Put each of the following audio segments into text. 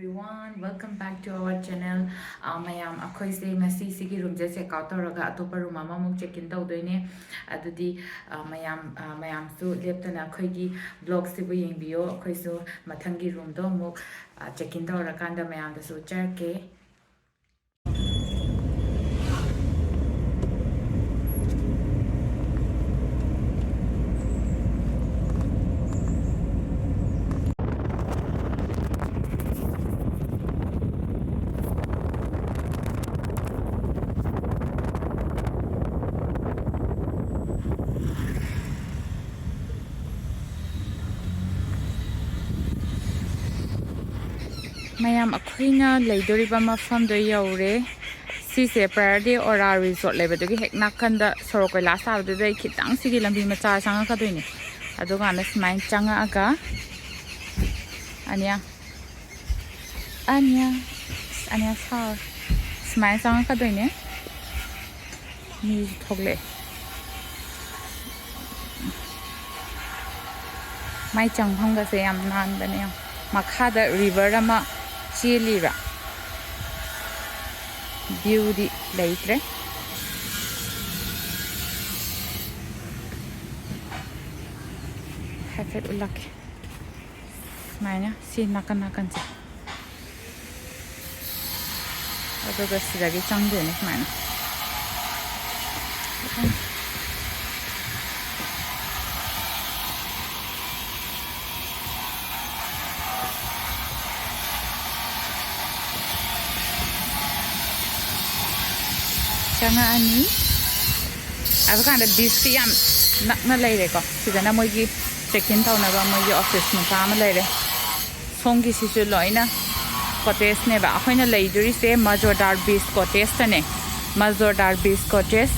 everyone, welcome back to our channel. Mayam akhoi se ngasi sigi room je check out tawraga atopa room ama muk check in tawdoine adudi mayam su leptana akhoi gi vlog se bu yengbiyo akhoi su mathangi room do muk check in tawrakanda mayam da su charke Mayam akhina leidoriba mafam do yaure sise priority ora resort lebedogi hek nakanda sorokoi la sabde dai khitang sigi lambi macha sanga ka doini aduga na smain changa aga anya sa smain sanga ka doine ni thogle mai chang phanga se yam nan bane makhada river ama chilira beauty laitre hafet ulak maina si nakan cha adoga sidagi changde ne maina Changa ani akan ada bisiam nak lere ko sidana mogi check in thauna ba mogi office ma ka ma lere songi sisu loina cottage ne ba ahoina leiduri se Majorda Beach Cottages ne Majorda Beach Cottages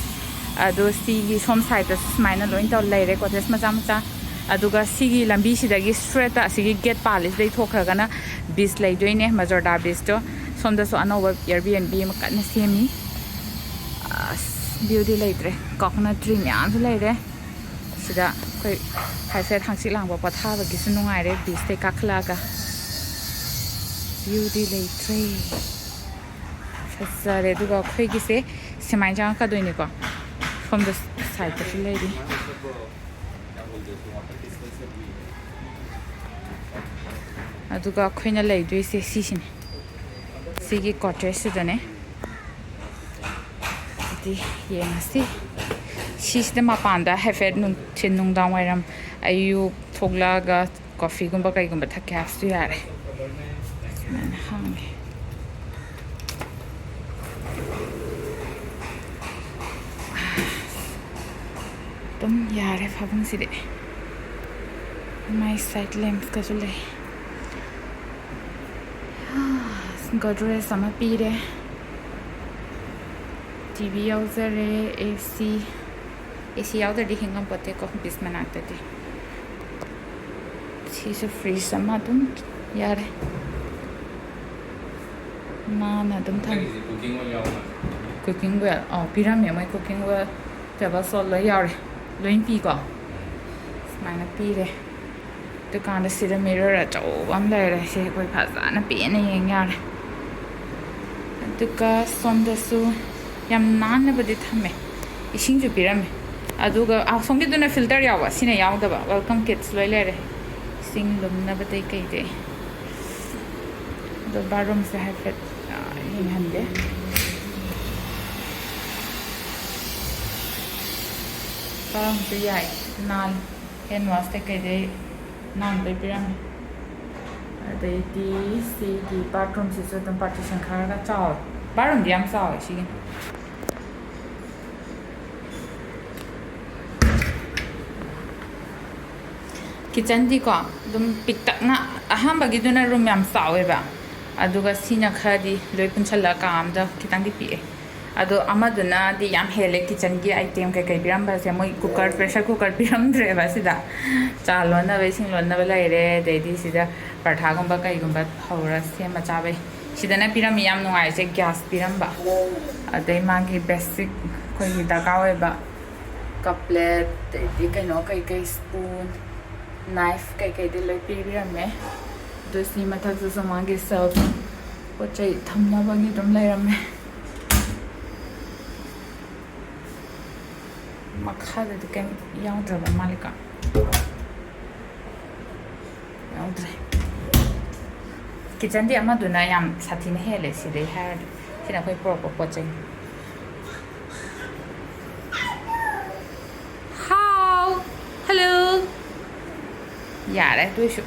adu si som side smaina loin to lere cottage ma cha aduga sigi lambi sidagi straight sigi gate palace dei thokra na beach leidoine Majorda Beach to somda so anoba airbnb ma kan semi beauty laitre coconut tree myam su laire sida koi phaise thangsi langba patha ba gisu nungai re beach te kakla ga beauty laitre fasare duga khoi gi se semai jang ka doini ko from the side of the lady aduga khoina laidui se sisin sigi cottage sidane yang si sistem apa anda have nung chinung dang wairam ayu thogla ga coffee gumba kai gumba thakya su yare man hangi tum yare phabang si de my side lamp ka jule godre sama pi de TV user AC out the hingam pote ko bisman agte she's a free sama dum yare na dum tham cooking well oh pyramid mai cooking well table so la yare loin pi ko mana pi re dukan da sida mirror a chaw am la re se koi pha na pi na yeng yare duka som da su yam nan na badi thame ising ju pirame aduga a songi duna filter yawa sine yawda ba welcome kids loi lere sing lum na batai kai de the bathroom se have it in hande parang tu yai nan hand wash te kai de nan de pirame ade di si di bathroom se so tam partition khara ga chaw bathroom diam saw shi kitchen di ko dum pitak na aham bagi duna room yam sawe ba aduga sina khadi loi punchala kam da kitang di pi adu amaduna di yam hele kitchen gi item kai kai biram ba se moi cooker pressure cooker biram dre ba sida chalon na be sing lon na lai re de di sida partha gum ba kai gum ba hora se ma cha be sida na biram yam no ai se gas biram ba adai ma gi basic koi da ka we ba cuplet de di kai no kai kai spoon knife kai kai de loi pi biram me do si mathak su samang gi serve ꯄꯣꯠ ꯆꯩ ꯊꯝꯅꯕꯒꯤ ꯑꯗꯨꯝ ꯂꯩꯔꯝꯃꯦ ꯃꯈꯥꯗꯗꯤ ꯀꯩꯝ ꯌꯥꯎꯗ꯭ꯔꯕ ꯃꯥꯜꯂꯤꯀꯣ ꯌꯥꯎꯗ꯭ꯔꯦ ꯀꯤꯆꯟꯗꯤ ꯑꯃꯗꯨꯅ ꯌꯥꯝ ꯁꯥꯊꯤꯅ ꯍꯦꯜꯂꯦ ꯁꯤꯗꯩ ꯍꯥꯏꯔꯗꯤ ꯁꯤꯅ ꯑꯩꯈꯣꯏ ꯄꯨꯔꯛꯄ ꯄꯣꯠ ꯆꯩ ꯍꯥꯎ ꯍꯜꯂꯣ ꯌꯥꯔꯦ ꯑꯗꯨꯏꯁꯨ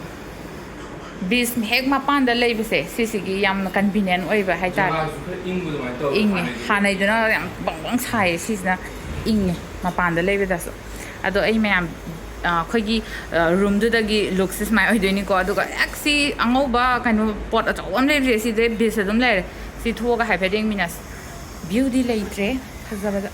ꯕꯤꯆ ꯍꯦꯛ ꯃꯄꯥꯟꯗ ꯂꯩꯕꯁꯦ ꯁꯤꯁꯤꯒꯤ ꯌꯥꯝꯅ ꯀꯟꯚꯤꯅꯤꯌꯦꯟ ꯑꯣꯏꯕ ꯍꯥꯏꯇꯥꯔꯦ ꯏꯪꯉꯦ ꯍꯥꯟꯅꯩꯗꯨꯅ ꯌꯥꯝ ꯕꯪ ꯁꯥꯏꯌꯦ ꯁꯤꯁꯤꯅ ꯏꯪꯉꯦ ꯃꯄꯥꯟꯗ ꯂꯩꯕꯗꯁꯨ ꯑꯗꯣ ꯑꯩ ꯃꯌꯥꯝ ꯑꯩꯈꯣꯏꯒꯤ ꯔꯨꯝꯗꯨꯗꯒꯤ ꯂꯨꯛꯁꯦ ꯁꯨꯃꯥꯏꯅ ꯑꯣꯏꯗꯣꯏꯅꯤꯀꯣ ꯑꯗꯨꯒ ꯍꯦꯛ ꯁꯤ ꯑꯉꯧꯕ ꯀꯩꯅꯣ ꯄꯣꯠ ꯑꯆꯧꯕ ꯑꯃ ꯂꯩꯕꯁꯦ ꯁꯤꯗꯩ ꯕꯤꯆ ꯑꯗꯨꯝ ꯂꯩꯔꯦ ꯁꯤ ꯊꯣꯛꯑꯒ ꯍꯥꯏꯐꯦꯠ ꯌꯦꯡꯃꯤꯟꯅꯁꯤ ꯚ꯭ꯌꯨꯗꯤ ꯂꯩꯇ꯭ꯔꯦ ꯐꯖꯕꯗ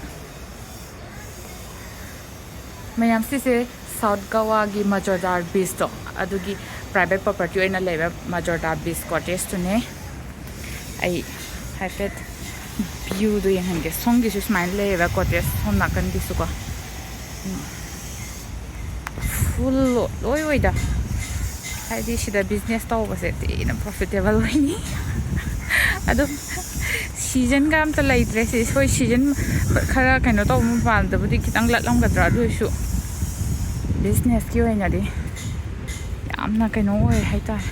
ꯃꯌꯥꯝ ꯁꯤꯁꯦ ꯁꯥꯎꯠ ꯒꯋꯥꯒꯤ ꯃꯖꯣꯔꯗꯥ ꯕꯤꯆꯇꯣ ꯑꯗꯨꯒꯤ ꯄ꯭ꯔꯥꯏꯚꯦꯠ ꯄ꯭ꯔꯣꯄꯔꯇꯤ ꯑꯣꯏꯅ ꯂꯩꯕ ꯃꯖꯣꯔꯗꯥ ꯕꯤꯆ ꯀꯣꯇꯦꯖꯇꯨꯅꯦ ꯑꯩ ꯍꯥꯏꯐꯦꯠ ꯚ꯭ꯌꯨꯗꯣ ꯌꯦꯡꯍꯟꯒꯦ ꯁꯣꯝꯒꯤꯁꯨ ꯁꯨꯃꯥꯏꯅ ꯂꯩꯌꯦꯕ ꯀꯣꯇꯦꯖ ꯁꯣꯝ ꯅꯥꯀꯟꯒꯤꯁꯨꯀꯣ ꯐꯨꯜ ꯂꯣꯏ ꯑꯣꯏꯗ ꯍꯥꯏꯗꯤ ꯁꯤꯗ ꯕꯤꯖꯤꯅꯦꯁ ꯇꯧꯕꯁꯦ ꯊꯤꯅ ꯄ꯭ꯔꯣꯐꯤꯇꯦꯕꯜ ꯑꯣꯏꯅꯤ ꯑꯗꯨꯝ ꯁꯤꯖꯟꯒ ꯑꯝꯇ ꯂꯩꯇ꯭ꯔꯦ ꯁꯤ ꯍꯣꯏ ꯁꯤꯖꯟ ꯈꯔ ꯀꯩꯅꯣ ꯇꯧꯕ ꯃꯄꯥꯟꯗꯕꯨꯗꯤ ꯈꯤꯇꯪ ꯂꯠꯂꯝꯒꯗ꯭ꯔꯥ ꯑꯗꯨ ꯑꯣꯏꯔꯁꯨ ꯕꯤꯖꯤꯅꯦꯁꯀꯤ ꯑꯣꯏꯅꯗꯤ ꯌꯥꯝꯅ ꯀꯩꯅꯣ ꯑꯣꯏ ꯍꯥꯏꯇꯥꯔꯦ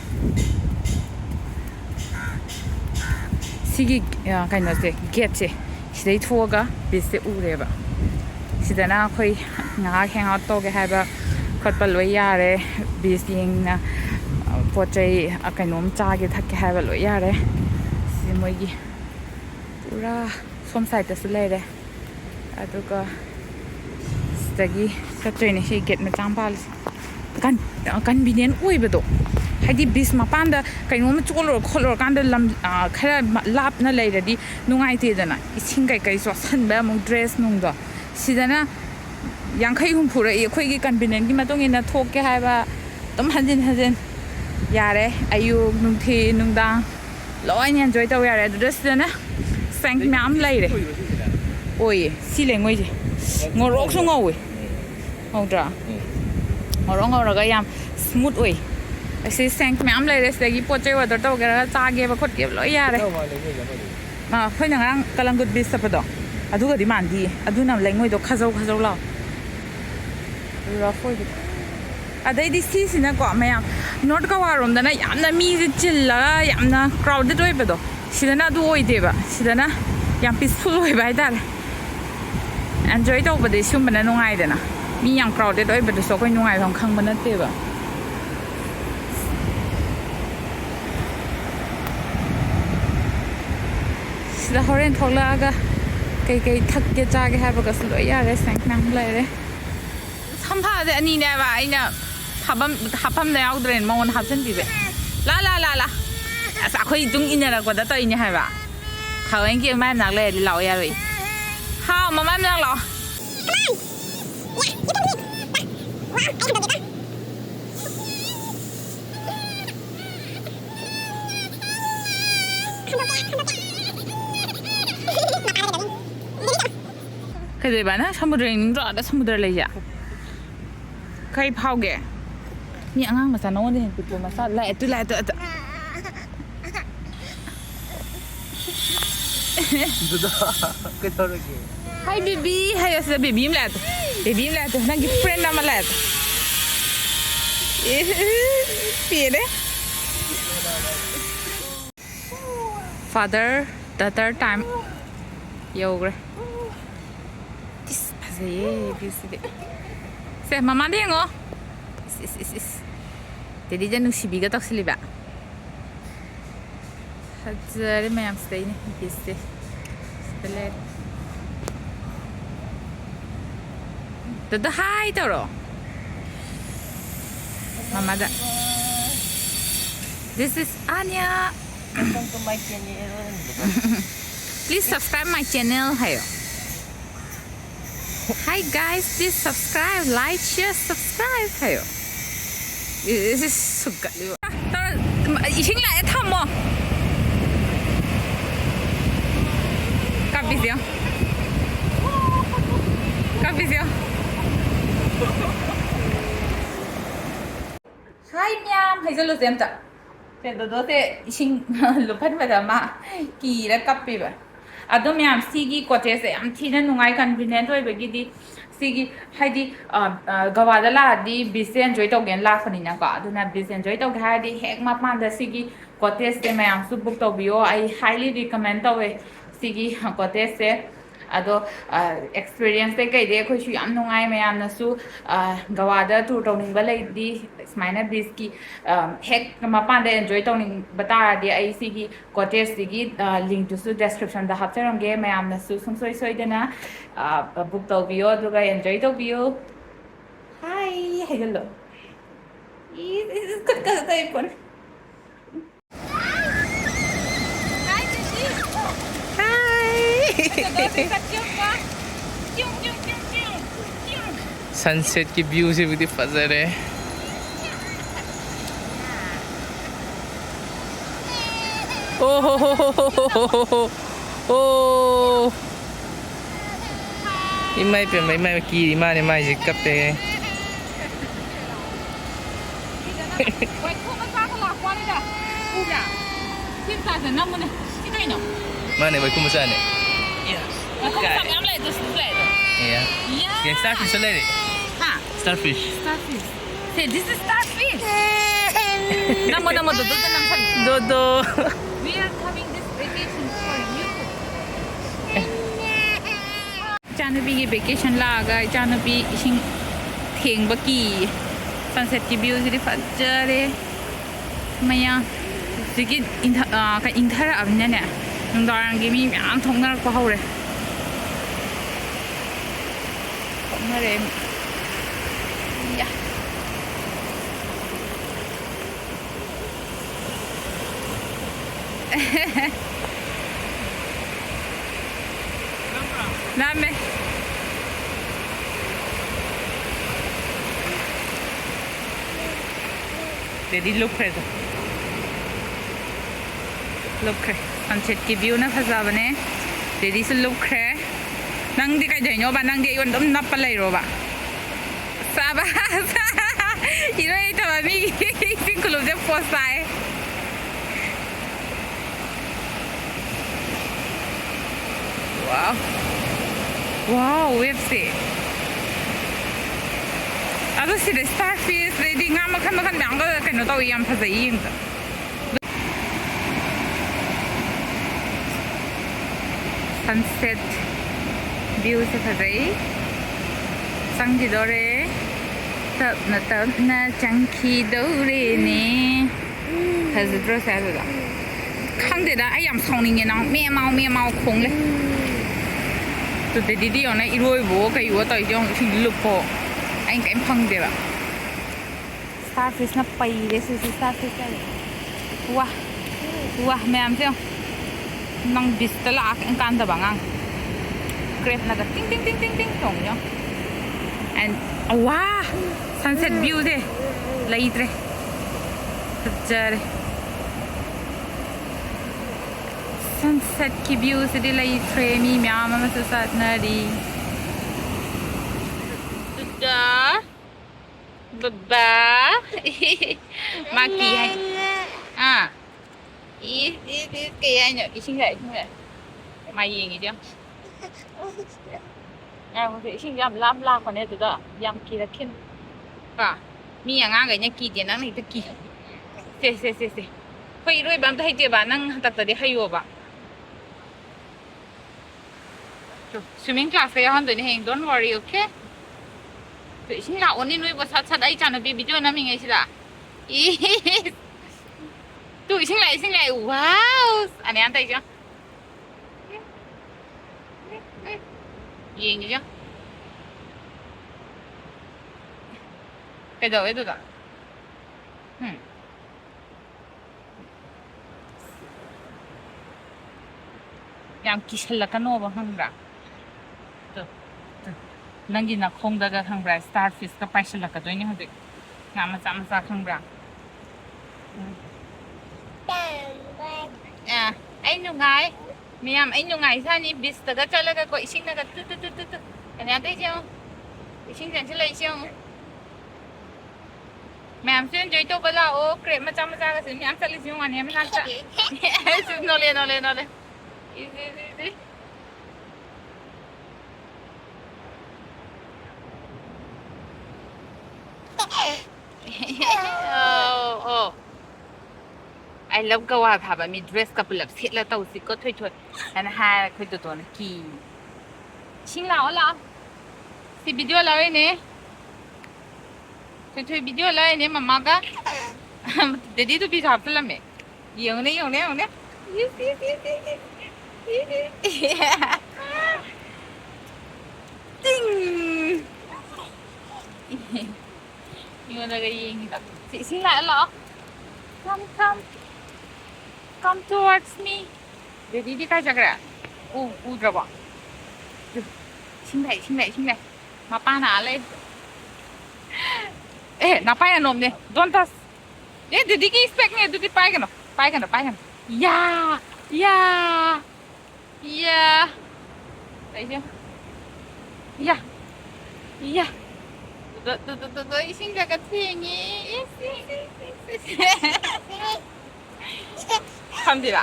ꯁꯤꯒꯤ ꯀꯩꯅꯣꯁꯦ ꯒꯦꯠꯁꯦ ꯁꯤꯗꯩ ꯊꯣꯛꯑꯒ ꯕꯤꯆꯁꯦ ꯎꯔꯦꯕ ꯁꯤꯗꯅ ꯑꯩꯈꯣꯏ ꯉꯥꯏꯍꯥꯛ ꯍꯦꯡ ꯑꯥꯎꯠ ꯇꯧꯒꯦ ꯍꯥꯏꯕ ꯈꯣꯠꯄ ꯂꯣꯏ ꯌꯥꯔꯦ ꯕꯤꯆ ꯌꯦꯡꯅ ꯄꯣꯠ ꯆꯩ ꯀꯩꯅꯣꯝ ꯆꯥꯒꯦ ꯊꯛꯀꯦ ꯍꯥꯏꯕ ꯂꯣꯏ ꯌꯥꯔꯦ ꯁꯤ ꯃꯣꯏꯒꯤ ꯄꯨꯔꯥ ꯁꯣꯝ ꯁꯥꯏꯗꯇꯁꯨ ꯂꯩꯔꯦ ꯑꯗꯨꯒ ꯁꯤꯗꯒꯤ ꯆꯠꯇꯣꯏꯅꯦ ꯁꯤ ꯒꯦꯠ ꯃꯆꯥ ꯑꯃ ꯄꯥꯜꯂꯤꯁꯦ ꯀꯟꯚꯤꯅꯤꯌꯦꯟ ꯑꯣꯏꯕꯗꯣ ꯍꯥꯏꯗꯤ ꯕꯤꯆ ꯃꯄꯥꯟꯗ ꯀꯩꯅꯣꯝ ꯆꯣꯠꯂꯨꯔ ꯈꯣꯠꯂꯨꯔꯀꯥꯟꯗ ꯂꯝ ꯈꯔ ꯂꯥꯞꯅ ꯂꯩꯔꯗꯤ ꯅꯨꯡꯉꯥꯏꯇꯦꯗꯅ ꯏꯁꯤꯡ ꯀꯩꯀꯩ ꯆꯣꯠꯁꯟꯕ ꯑꯃꯨꯛ ꯗ꯭ꯔꯦꯁ ꯅꯨꯡꯗꯣ ꯁꯤꯗꯅ 50-60 ꯔꯛꯏ ꯑꯩꯈꯣꯏꯒꯤ ꯀꯟꯚꯤꯅꯤꯌꯦꯟꯒꯤ ꯃꯇꯨꯡ ꯏꯟꯅ ꯊꯣꯛꯀꯦ ꯍꯥꯏꯕ ꯑꯗꯨꯝ ꯍꯟꯖꯤꯟ ꯍꯟꯖꯤꯟ ꯌꯥꯔꯦ ꯑꯌꯨꯛ ꯅꯨꯡꯊꯤꯜ ꯅꯨꯡꯗꯥꯡ ꯂꯣꯏꯅ ꯑꯦꯟꯖꯣꯏ ꯇꯧ ꯌꯥꯔꯦ ꯑꯗꯨꯗ ꯁꯤꯗꯅ ꯁꯦꯡ ꯃꯌꯥꯝ ꯂꯩꯔꯦ ꯑꯣꯏꯌꯦ ꯁꯤ ꯂꯩꯉꯣꯏꯁꯦ ꯉꯧꯔꯣꯛꯁꯨ ꯉꯧꯋꯦ ꯉꯧꯗ꯭ꯔꯥ ꯉꯧꯔꯣꯛ ꯉꯧꯔꯒ ꯌꯥꯝ ꯁ꯭ꯃꯨꯠ ꯑꯣꯏ ꯑꯁꯤ ꯁꯦꯡ ꯃꯌꯥꯝ ꯂꯩꯔꯦ ꯁꯤꯗꯒꯤ ꯄꯣꯠ ꯆꯩ ꯑꯣꯔꯗꯔ ꯇꯧꯒꯦꯔꯥ ꯆꯥꯒꯦꯕ ꯈꯣꯠꯀꯦꯕ ꯂꯣꯏ ꯌꯥꯔꯦ ꯑꯩꯈꯣꯏꯅ ꯉꯔꯥꯡ ꯀꯂꯪꯒꯨꯠ ꯕꯤꯆ ꯆꯠꯄꯗꯣ ꯑꯗꯨꯒꯗꯤ ꯃꯥꯟꯗꯤꯌꯦ ꯑꯗꯨꯅ ꯂꯩꯉꯣꯏꯗꯣ ꯈꯖꯧ ꯈꯖꯧ ꯂꯥꯎ ꯔꯐ ꯑꯣꯏꯕꯗꯣ ꯑꯗꯩꯗꯤ ꯁꯤꯁꯤꯅꯀꯣ ꯃꯌꯥꯝ ꯅꯣꯔꯠ ꯒꯋꯥꯔꯣꯝꯗꯅ ꯌꯥꯝꯅ ꯃꯤꯁꯦ ꯆꯤꯜꯂꯒ ꯌꯥꯝꯅ ꯀ꯭ꯔꯥꯎꯗꯦड ꯑꯣꯏꯕꯗꯣ ꯁꯤꯗꯅ ꯑꯗꯨ ꯑꯣꯏꯗꯦꯕ ꯁꯤꯗꯅ ꯌꯥꯝ ꯄꯤꯁꯐꯨꯜ ꯑꯣꯏꯕ ꯍꯥꯏꯇꯥꯔꯦ ꯑꯦꯟꯖꯣꯏ ꯇꯧꯕꯗꯤ ꯁꯤꯒꯨꯝꯕꯅ ꯅꯨꯡꯉꯥꯏꯗꯅ ꯃꯤ ꯌꯥꯝ ꯀ꯭ꯔꯥꯎꯗꯦड ꯑꯣꯏꯕꯗꯨꯁꯨ ꯑꯩꯈꯣꯏ ꯅꯨꯡꯉꯥꯏꯐꯝ ꯈꯪꯕ ꯅꯠꯇꯦꯕ ꯁꯤꯗ ꯍꯣꯔꯦꯟ ꯊꯣꯛꯂꯛꯑꯒ ꯀꯩꯀꯩ ꯊꯛꯀꯦ ꯆꯥꯒꯦ ꯍꯥꯏꯕꯒꯁꯨ ꯂꯣꯏ ꯌꯥꯔꯦ ꯁꯦꯡ ꯃꯌꯥꯝ ꯂꯩꯔꯦ ꯁꯝꯐꯥꯁꯦ ꯑꯅꯤꯅꯦꯕ ꯑꯩꯅ ꯍꯥꯞꯐꯝꯗ ꯌꯥꯎꯗ꯭ꯔꯦꯅ ꯃꯉꯣꯟꯗ ꯍꯥꯞꯆꯤꯟꯕꯤꯕ ꯂꯥ ꯑꯁ ꯑꯩꯈꯣꯏ ꯇꯨꯡ ꯏꯟꯅꯔꯛꯄꯗ ꯇꯧꯔꯤꯅꯦ ꯍꯥꯏꯕ ꯊꯑꯣꯏꯀꯤ ꯃꯥꯏ ꯃꯅꯥꯛ ꯂꯩꯔꯗꯤ ꯂꯥꯛꯑꯣ ꯌꯥꯔꯣꯏ ꯍꯥꯎ ꯃꯃꯥꯏ ꯃꯅꯥꯛ ꯂꯥꯛꯑꯣ ꯀꯩꯗꯧꯕ ꯅꯪ ꯁꯃꯨꯗ꯭ꯔ ꯌꯦꯡꯅꯤꯡꯗ꯭ꯔꯣ ꯑꯗ ꯁꯃꯨꯗ꯭ꯔ ꯂꯩꯁꯦ ꯀꯩ ꯐꯥꯎꯒꯦ ꯃꯤ ꯑꯉꯥꯡ ꯃꯆꯥ ꯅꯉꯣꯟꯗ ꯍꯦꯟꯅ ꯄꯤꯛꯄ ꯃꯆꯥ ꯂꯥꯛꯑꯦ ꯑꯗꯨ ꯀꯩꯗꯧꯔꯒꯦ ꯍꯥꯏ ꯕꯦꯕꯤ ꯍꯥꯏꯌꯣ ꯁꯤꯗ ꯕꯦꯕꯤ ꯑꯃ ꯂꯥꯛꯑꯦ ꯅꯪꯒꯤ ꯐ꯭ꯔꯦꯟ ꯑꯃ ꯂꯥꯛꯑꯦ ꯄꯦꯔꯦ ꯐꯥꯗꯔ ꯗꯇꯔ ꯇꯥꯏꯝ ꯌꯧꯈ꯭ꯔꯦ ꯏꯁ ꯐꯖꯩꯌꯦ ꯚ꯭ꯌꯨꯁꯤꯗꯤ ꯁꯦ ꯃꯃꯥꯗ ꯌꯦꯡꯉꯣ ꯏꯁ ꯗꯦꯗꯤꯗ ꯅꯨꯡꯁꯤꯕꯤꯒ ꯇꯧꯁꯤꯜꯂꯤꯕ ꯐꯖꯔꯦ ꯃꯌꯥꯝ ꯁꯤꯗꯩꯅꯦ ꯕꯤꯆꯁꯦ ꯁꯤꯗ ꯂꯩꯔꯦ ꯗꯗ ꯍꯥꯏ ꯇꯧꯔꯣ ꯃꯃꯥꯗ This is Anya. Welcome to my channel. Please subscribe my channel. Hayo. Hi guys, please subscribe, like, share, subscribe. Hayo. This is so good. Ising la thamo. Kapisiyo. Hi ma'am. Hay solo senta. Dodote ising lupan pada ma ki ra kapi ba ado myam sigi cottage am thina nungai convenient oi bagi di sigi haidi gawa da la di beach enjoy to gen la khani na ka aduna beach enjoy to ga di hek ma pan da sigi cottage te myam su book to bio I highly recommend to we sigi cottage se ado experience te kai de khoi shu yam nungai myam na su gawa da tour to ning ba lai di smaina beach ki hek ma pan da enjoy to ning bata di ai sigi cottage sigi link to su description da hapcharam ge myam na su sum soi soi dana book to bio duga enjoy to bio hi hello is good ka ta ipon sunset की view से भी फजर है ओ हो इमाई पे इमाई की इमाई ने इमाई जिक पे माने भाई कुम साने Yeah. Yeah, starfish already. Huh? Starfish. Starfish. Say, this is starfish. Namo namo do do nam sal. Dodo. We are coming this vacation for you. Chanabi ki vacation la aga Chanabi ising theng ba ki sunset ki view si fajare. Maya sigi ka inthara abnya ne. Ndarang gi mi am thongnar ko haure. Marem. Yeah. Dame. Dedi look preso. Look pre. Sunset ki view na phajabane. Dedi se look pre. Nang di kai dai nyo ba nang di yon dom nap pa lai ro ba saba iro ita ba mi sing kulo je posai wow wow web se ado si the starfish ready nga ma kan dang ga kan no to yam pha zai yim sunset view se phai sang ji dore tap na changki dore ne has dro sa da khang de da ai yam song ning ye nang me mau khong le tu de di on na iroi bo kai wo tai jong sing lu po ai kai phang de ba starfish na pai de se starfish ka wa me am se nang bistala ang kan da bangang grab na ga ting ting ting ting ting tong yo and wow sunset view de laitre picture sunset ki view se de laitre mi myam ma sa sat na di da baba maki hai cái anh nhở cái sinh lại mày gì nghĩ chứ em có thể sinh ra làm la còn này từ đó yam kỳ là kinh cả mi yang ngang cái nhá kỳ tiền năng này tức kỳ xe phải rồi bạn thấy chưa bạn năng đặt tới hay vô bạn swimming class phải hơn tới này don't worry okay tự sinh là ổn định nuôi bớt sát ấy chẳng là bị cho nó mình ấy chứ là tụi sinh lại wow anh em thấy chưa gì chứ cái đầu ấy tụi đó yang kisah kan apa hangga tuh nanti nak kong daga hangga starfish ka paisa lah katanya hadi ngama sama hangga anh nhung ngài miam anh nhung ngài sao ni bis daga chala ka ko ising naga tu anh em thấy chưa ising jangan celai chưa Ma'am, so enjoy to pala. Oh, crepe macam-macam kasi. Ma'am, sa lisyung ano yan. Nasa. Nole. Easy. Oh. I love Goa ค่ะแบบมี dress กับแบบเซ็ตแล้วตัวสิก็ถอยๆอันห้าคุยตัวนะกี่ชิงเหล่าละสิวิดีโอแล้วเนี่ยถอยๆวิดีโอแล้วเนี่ยมาม่าก็เดี๋ยวดูพี่ชอบฟิลล์ไหมอย่างนี้ติ้งนี่มันอะไรยิงแบบชิงเหล่าเหรอ Come towards me. Didi काय चक्र उधर बा छिंगले मापा ना आले नापाय ना नोमने don't touch didi की expect ने didi पाएगा ना yeah yeah 너 이신가 같으니 감지라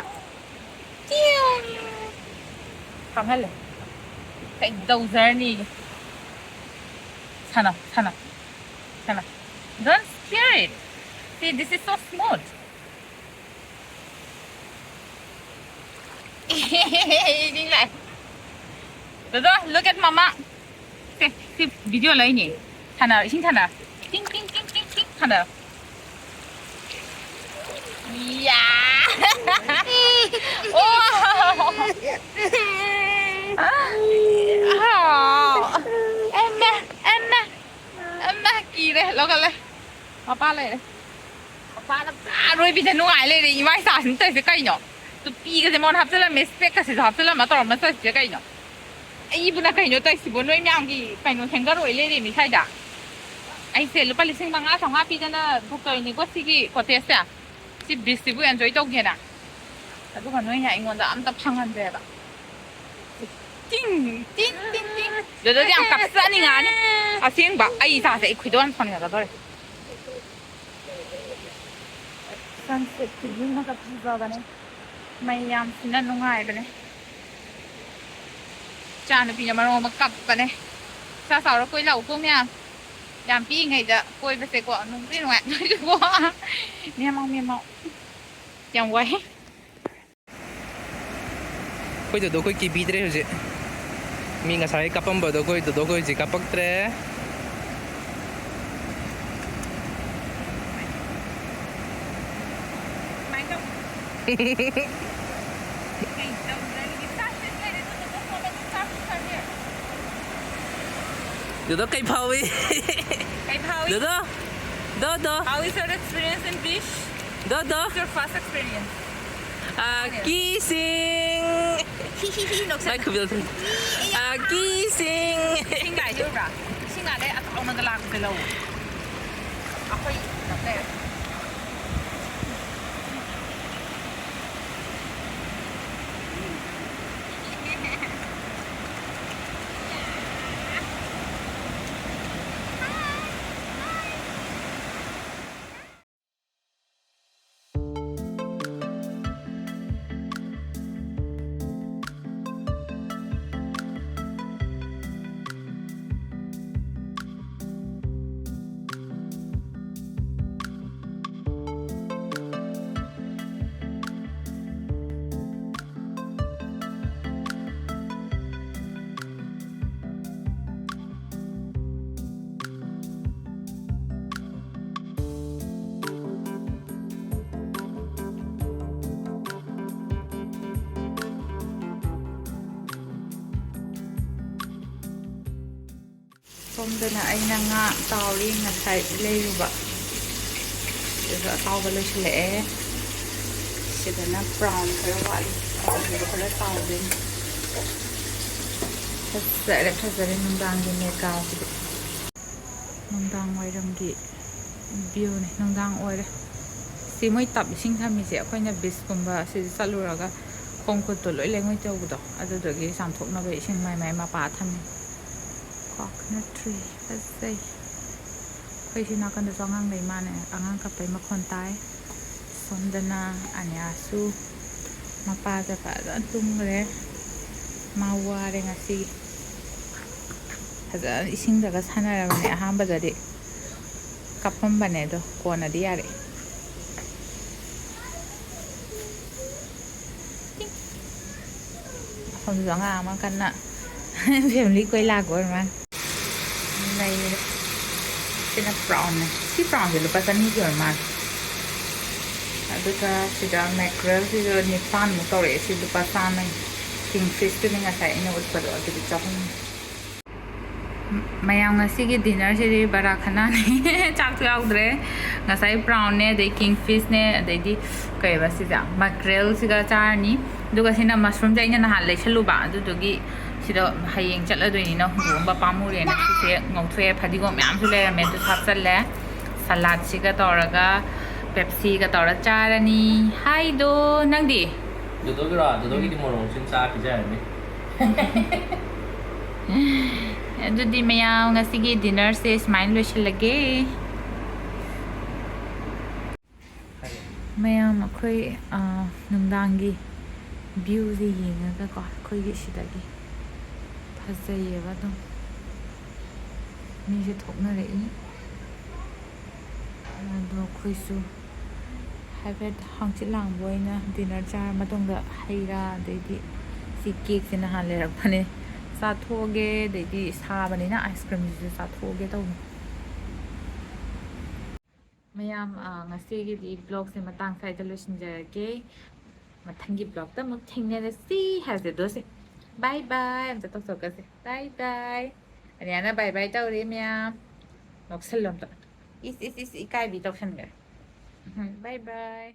감할래 cái đầu giờ này sana don't scare it see this is so smooth nhìn lại được rồi look at mama see video lấy nhỉ sana xin sana ting sana yeah oh em kỳ đây loกันเลยมาป้าเลยป้าrồi bây giờ nuôiเลยดิไม่สาถึงใจจะใกล้เนาะตัวปีก็จะมองทับเสร็จแล้วไม่สเปกก็จะทับเสร็จแล้วมาต่อมาใส่จะใกล้เนาะไอ้บุญอะไรเนาะใจสิบุญด้วยมั้งกี่ไปนู่นแข่งก็รวยเลยดิไม่ใช่จ้ะไอ้เสร็จแล้วไปลิซิ่งบางอ่ะ2-5 ปีจะน่ะทุกตัวนี่ก็สิกี่ก็เทสอ่ะสิบิสิบุญenjoy ตัวเงี้ยนะแต่ทุกคนน้อยใหญ่เงินแต่อันตับพังกันเลยแบบ띵. 너도 그냥 값싸니 아니? 아, 시행 봐. 아이, 사세. 이 귀도한 판이야, 너들. Sunset view na kapiba ba ne? May sinanungay ba ne? Cha na pinya marong magkap ba ne? Sa sao ko lau ko mya. Yam pi ngai da koi ba se ko nung ri ngwa. Ni mau. Yang wai. Koi do koi ki bidre hoje. Mi nga sai kapam ba do koi ji kapak tre. Dodo kay Pawi. Dodo. How is your experience in beach? Dodo. What's your first experience? Kissing. Like building. Kissing. Singa yura. Singa le at ang nagalang below. Ako'y there. Somdana ay na nga tawli nga sa layo ba. Diba tawba lo sila Sida na brown pero wali. Diba pala tawli. Sa rin nung dang din may kao. Nung dang way ram gi view ni nung dang oy. Si mo'y tab ising kami siya. Ako na bis kumba si saluraga kung ko tuloy lang mo'y tawag do. Ado dogi samtok na ba ising may mapatan ni. Coconut tree, let's say ꯑꯩꯈꯣꯏ ꯁꯤ ꯅꯥꯀꯟꯗꯁꯨ ꯑꯉꯥꯡ ꯂꯩ ꯃꯥꯅꯦ ꯑꯉꯥꯡ ꯀꯞꯄꯩ ꯃꯈꯣꯟ ꯇꯥꯏ ꯁꯣꯝꯗꯅ ꯑꯅꯤꯌꯥꯁꯨ ꯃꯄꯥꯗ ꯐꯖꯅ ꯇꯨꯝꯈ꯭ꯔꯦ ꯃꯥ ꯋꯥꯔꯦ ꯉꯁꯤꯒꯤ ꯐꯖꯅ ꯏꯁꯤꯡꯗꯒ ꯁꯥꯟꯅꯔꯕꯅꯦ ꯑꯍꯥꯟꯕꯗꯗꯤ ꯀꯞꯄꯝꯕꯅꯦ ꯑꯗꯣ ꯀꯣꯟꯅꯗꯤ ꯌꯥꯔꯦ ꯑꯁꯣꯝꯗꯁꯨ ꯑꯉꯥꯡ ꯑꯃ ꯀꯟꯅ ꯐꯦꯃꯤꯂꯤ ꯀꯣꯏ ꯂꯥꯛꯄ ꯑꯣꯏꯔ ꯃꯥꯜꯂꯦ ꯂꯩꯔꯦ ꯁꯤꯅ ꯕ꯭ꯔꯥꯎꯟꯅꯦ ꯁꯤ ꯕ꯭ꯔꯥꯎꯟꯁꯦ ꯂꯨꯄꯥ 200ꯒꯤ ꯑꯣꯏꯔ ꯃꯥꯜꯂꯦ ꯑꯗꯨꯒ ꯁꯤꯗ ꯃꯦꯀ꯭ꯔꯦꯜꯁꯤꯁꯨ 9ꯃꯨꯛ ꯇꯧꯔꯛꯑꯦ ꯁꯤ ꯂꯨꯄꯥ 100ꯒꯤ ꯀꯤꯡ ꯐꯤꯁꯇꯨꯅꯤ ꯉꯁꯥꯏ ꯑꯩꯅ ꯎꯠꯄꯗꯣ ꯑꯗꯨꯗꯤ 300 ꯃꯌꯥꯝ ꯉꯁꯤꯒꯤ ꯗꯤꯅꯔꯁꯤꯗꯤ ꯕꯔꯥ ꯈꯅꯥꯅꯤ ꯆꯥꯛꯁꯨ ꯌꯥꯎꯗ꯭ꯔꯦ ꯉꯁꯥꯏ ꯕ꯭ꯔꯥꯎꯟꯅꯦ ꯑꯗꯩ ꯀꯤꯡ ꯐꯤꯁꯅꯦ ꯑꯗꯩꯗꯤ ꯀꯩꯕ ꯁꯤꯁꯦ ꯃꯦꯀ꯭ꯔꯦꯜꯁꯤꯒ ꯆꯥꯔꯅꯤ ꯑꯗꯨꯒ ꯁꯤꯅ ꯃꯁꯔꯨꯝꯁꯦ ꯑꯩꯅ ꯅꯍꯥꯟ ꯂꯩꯁꯜꯂꯨꯕ ꯑꯗꯨꯗꯨꯒꯤ ꯁꯤꯗ ꯍꯌꯦꯡ ꯆꯠꯂꯗꯣꯏꯅꯤꯅ ꯍꯨꯟꯗꯣꯛꯑꯝꯕ ꯄꯥꯝꯃꯨꯔꯦꯅ ꯁꯤꯁꯦ ꯉꯧꯊꯣꯛꯑꯦ ꯐꯗꯤꯒꯣꯝ ꯃꯌꯥꯝꯁꯨ ꯂꯩꯔꯝꯃꯦ ꯑꯗꯨ ꯍꯥꯞꯆꯜꯂꯦ ꯁꯂꯥꯗꯁꯤꯒ ꯇꯧꯔꯒ ꯄꯦꯞꯁꯤꯒ ꯇꯧꯔ ꯆꯥꯔꯅꯤ ꯍꯥꯏꯗꯣ ꯅꯪꯗꯤ ꯗꯨꯗꯣꯒꯤꯔꯣ ꯗꯨꯗꯣꯒꯤꯗꯤ ꯃꯣꯔꯣꯛ ꯆꯤꯡ ꯆꯥ ꯄꯤꯖꯔꯅꯤ ꯑꯗꯨꯗꯤ ꯃꯌꯥꯝ ꯉꯁꯤꯒꯤ ꯗꯤꯅꯔꯁꯦ ꯁꯨꯃꯥꯏꯅ ꯂꯣꯏꯁꯤꯜꯂꯒꯦ ꯃꯌꯥꯝ ꯑꯩꯈꯣꯏ ꯅꯨꯡꯗꯥꯡꯒꯤ ꯚ꯭ꯌꯨꯁꯦ ꯌꯦꯡꯉꯒꯀꯣ ꯑꯩꯈꯣꯏꯒꯤ ꯁꯤꯗꯒꯤ ꯐꯖꯩꯌꯦꯕ ꯑꯗꯨꯝ ꯃꯤꯁꯦ ꯊꯣꯛꯅꯔꯛꯏ ꯑꯗꯣ ꯑꯩꯈꯣꯏꯁꯨ ꯍꯥꯏꯐꯦꯠ ꯍꯪꯆꯤꯠ ꯂꯥꯡꯕ ꯑꯣꯏꯅ ꯗꯤꯅꯔ ꯆꯥꯔ ꯃꯇꯨꯡꯗ ꯍꯩ ꯔꯥ ꯑꯗꯩꯗꯤ ꯁꯤ ꯀꯦꯛꯁꯦ ꯅꯍꯥꯟ ꯂꯩꯔꯛꯄꯅꯦ ꯆꯥꯊꯣꯛꯑꯒꯦ ꯑꯗꯩꯗꯤ ꯁꯥꯕꯅꯤꯅ ꯑꯥꯏꯁ ꯀ꯭ꯔꯤꯝꯁꯤꯁꯨ ꯆꯥꯊꯣꯛꯑꯒꯦ ꯇꯧꯕꯅꯤ ꯃꯌꯥꯝ ꯉꯁꯤꯒꯤꯗꯤ ꯕ꯭ꯂꯣꯛꯁꯦ ꯃꯇꯥꯡ ꯁ꯭ꯋꯥꯏꯗ ꯂꯣꯏꯁꯤꯟꯖꯔꯒꯦ ꯃꯊꯪꯒꯤ ꯕ꯭ꯂꯣꯛꯇ ꯑꯃꯨꯛ ꯊꯦꯡꯅꯔꯁꯤ ꯍꯥꯏꯖꯗꯣꯁꯦ ꯕꯥꯏ ꯕꯥꯏ ꯑꯝꯇ ꯇꯧꯊꯣꯛꯀꯁꯦ ꯕꯥꯏ ꯕꯥꯏ ꯑꯅꯤꯌꯥꯅ ꯕꯥꯏ ꯕꯥꯏ ꯇꯧꯔꯦ ꯃꯌꯥꯝ ꯅꯣꯛꯁꯜꯂꯣ ꯑꯝꯇ ꯏꯁ ꯏꯀꯥꯏꯕꯤ ꯇꯧꯁꯟꯈ꯭ꯔꯦ ꯕꯥꯏ ꯕꯥꯏ